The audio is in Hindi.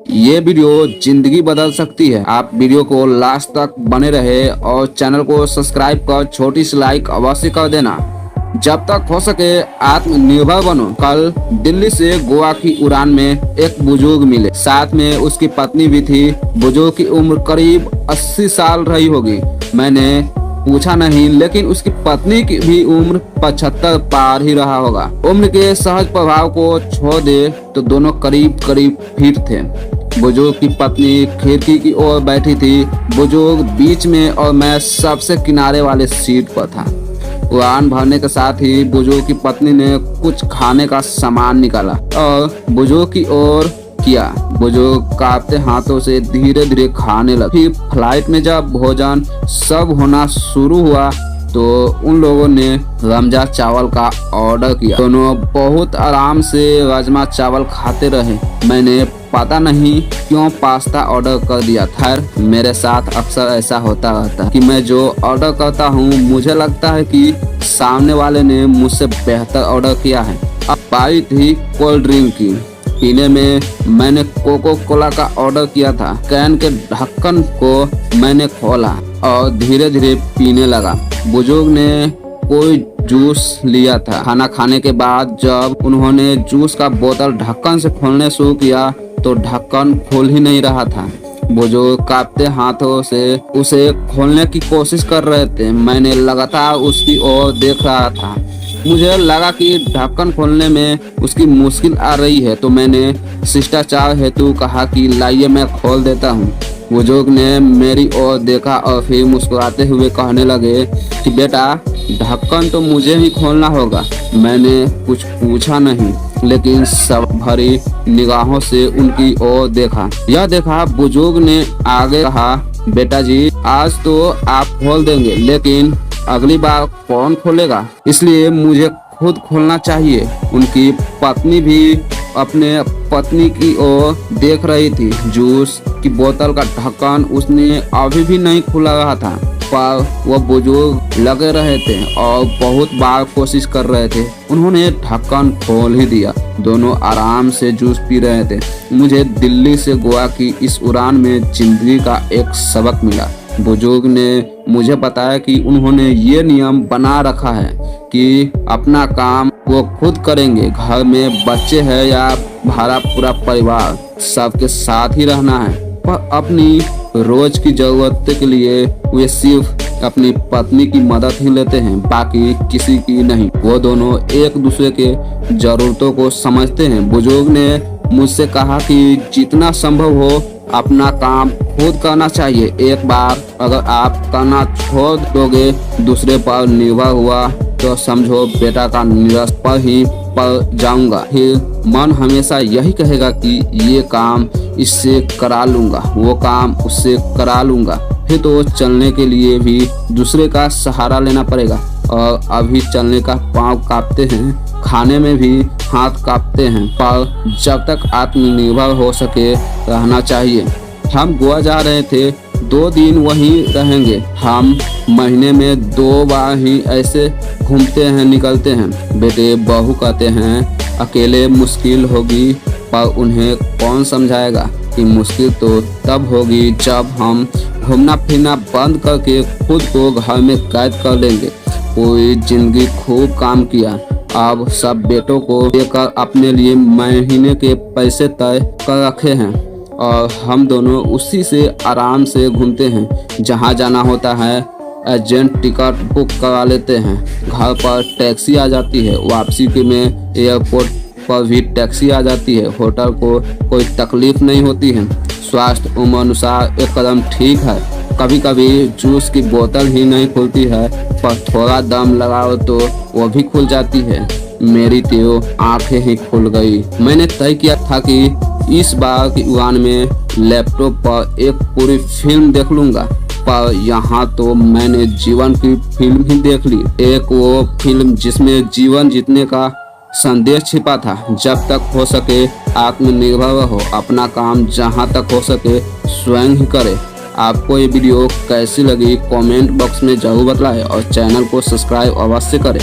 ये वीडियो जिंदगी बदल सकती है। आप वीडियो को लास्ट तक बने रहे और चैनल को सब्सक्राइब कर छोटी सी लाइक अवश्य कर देना। जब तक हो सके आत्मनिर्भर बनो। कल दिल्ली से गोवा की उड़ान में एक बुजुर्ग मिले, साथ में उसकी पत्नी भी थी। बुजुर्ग की उम्र करीब 80 साल रही होगी। मैंने पूछा नहीं, लेकिन उसकी पत्नी की भी उम्र 75 पार ही रहा होगा। उम्र के सहज प्रभाव को छोड़ दे तो दोनों करीब करीब फिट थे। बुजुर्ग की पत्नी खिड़की की ओर बैठी थी, बुजुर्ग बीच में और मैं सबसे किनारे वाले सीट पर था। उड़ान भरने के साथ ही बुजुर्ग की पत्नी ने कुछ खाने का सामान निकाला और बुजुर्ग की ओर किया। बुजुर्ग कांपते हाथों से धीरे धीरे खाने लगे। फ्लाइट में जब भोजन सब होना शुरू हुआ तो उन लोगों ने रमजा चावल का ऑर्डर किया। दोनों बहुत आराम से राजमा चावल खाते रहे। मैंने पता नहीं क्यों पास्ता ऑर्डर कर दिया। खैर, मेरे साथ अक्सर ऐसा होता रहता है कि मैं जो ऑर्डर करता हूँ मुझे लगता है कि सामने वाले ने मुझसे बेहतर ऑर्डर किया है। अब बारी थी कोल्ड ड्रिंक की। पीने में मैंने कोको कोला का ऑर्डर किया था। कैन के ढक्कन को मैंने खोला और धीरे धीरे पीने लगा। बुजुर्ग ने कोई जूस लिया था। खाना खाने के बाद जब उन्होंने जूस का बोतल ढक्कन से खोलने शुरू किया तो ढक्कन खोल ही नहीं रहा था। बुजुर्ग कांपते हाथों से उसे खोलने की कोशिश कर रहे थे। मैंने लगातार उसकी ओर देख रहा था। मुझे लगा कि ढक्कन खोलने में उसकी मुश्किल आ रही है, तो मैंने शिष्टाचार हेतु कहा कि लाइए मैं खोल देता हूँ। बुजुर्ग ने मेरी ओर देखा और फिर मुस्कुराते हुए कहने लगे कि बेटा, ढक्कन तो मुझे ही खोलना होगा। मैंने कुछ पूछा नहीं, लेकिन सब भरी निगाहों से उनकी ओर देखा। यह देखा बुजुर्ग ने आगे कहा, बेटा जी, आज तो आप खोल देंगे, लेकिन अगली बार कौन खोलेगा? इसलिए मुझे खुद खोलना चाहिए। उनकी पत्नी भी अपने पत्नी की ओर देख रही थी। जूस की बोतल का ढक्कन उसने अभी भी नहीं खुला रहा था, पर वह बुजुर्ग लगे रहे थे और बहुत बार कोशिश कर रहे थे। उन्होंने ढक्कन खोल ही दिया। दोनों आराम से जूस पी रहे थे। मुझे दिल्ली से गोवा की इस उड़ान में जिंदगी का एक सबक मिला। बुजुर्ग ने मुझे बताया कि उन्होंने ये नियम बना रखा है कि अपना काम वो खुद करेंगे। घर में बच्चे हैं या भाड़ा पूरा परिवार, सबके साथ ही रहना है। पर अपनी रोज की जरूरत के लिए वे सिर्फ अपनी पत्नी की मदद ही लेते हैं, बाकी किसी की नहीं। वो दोनों एक दूसरे के जरूरतों को समझते हैं। बुजुर्ग ने मुझसे कहा कि जितना संभव हो अपना काम खुद करना चाहिए। एक बार अगर आप करना छोड़ दोगे, दूसरे पर निर्भर हुआ, तो समझो बेटा का निराश पर ही पड़ जाऊंगा। फिर मन हमेशा यही कहेगा कि ये काम इससे करा लूंगा, वो काम उससे करा लूंगा। फिर तो चलने के लिए भी दूसरे का सहारा लेना पड़ेगा। और अभी चलने का पाँव कांपते हैं, खाने में भी हाथ कांपते हैं, पर जब तक आत्मनिर्भर हो सके रहना चाहिए। हम गोवा जा रहे थे, 2 दिन वहीं रहेंगे। हम महीने में 2 बार ही ऐसे घूमते हैं, निकलते हैं। बेटे बहू कहते हैं अकेले मुश्किल होगी, पर उन्हें कौन समझाएगा कि मुश्किल तो तब होगी जब हम घूमना फिरना बंद करके खुद को घर में कैद कर लेंगे। पूरी जिंदगी खूब काम किया, अब सब बेटों को देकर अपने लिए महीने के पैसे तय कर रखे हैं और हम दोनों उसी से आराम से घूमते हैं। जहाँ जाना होता है एजेंट टिकट बुक करा लेते हैं। घर पर टैक्सी आ जाती है, वापसी के में एयरपोर्ट पर भी टैक्सी आ जाती है। होटल को कोई तकलीफ नहीं होती है। स्वास्थ्य उम्र अनुसार एक कदम ठीक है। कभी कभी जूस की बोतल ही नहीं खुलती है, पर थोड़ा दम लगाओ तो वो भी खुल जाती है। मेरी तो आंखें ही खुल गई। मैंने तय किया था कि इस बार की उड़ान में लैपटॉप पर एक पूरी फिल्म देख लूंगा, पर यहाँ तो मैंने जीवन की फिल्म ही देख ली। एक वो फिल्म जिसमें जीवन जीतने का संदेश छिपा था। जब तक हो सके आत्मनिर्भर रहो, अपना काम जहाँ तक हो सके स्वयं ही करे। आपको ये वीडियो कैसी लगी कमेंट बॉक्स में जरूर बताएं और चैनल को सब्सक्राइब अवश्य करें।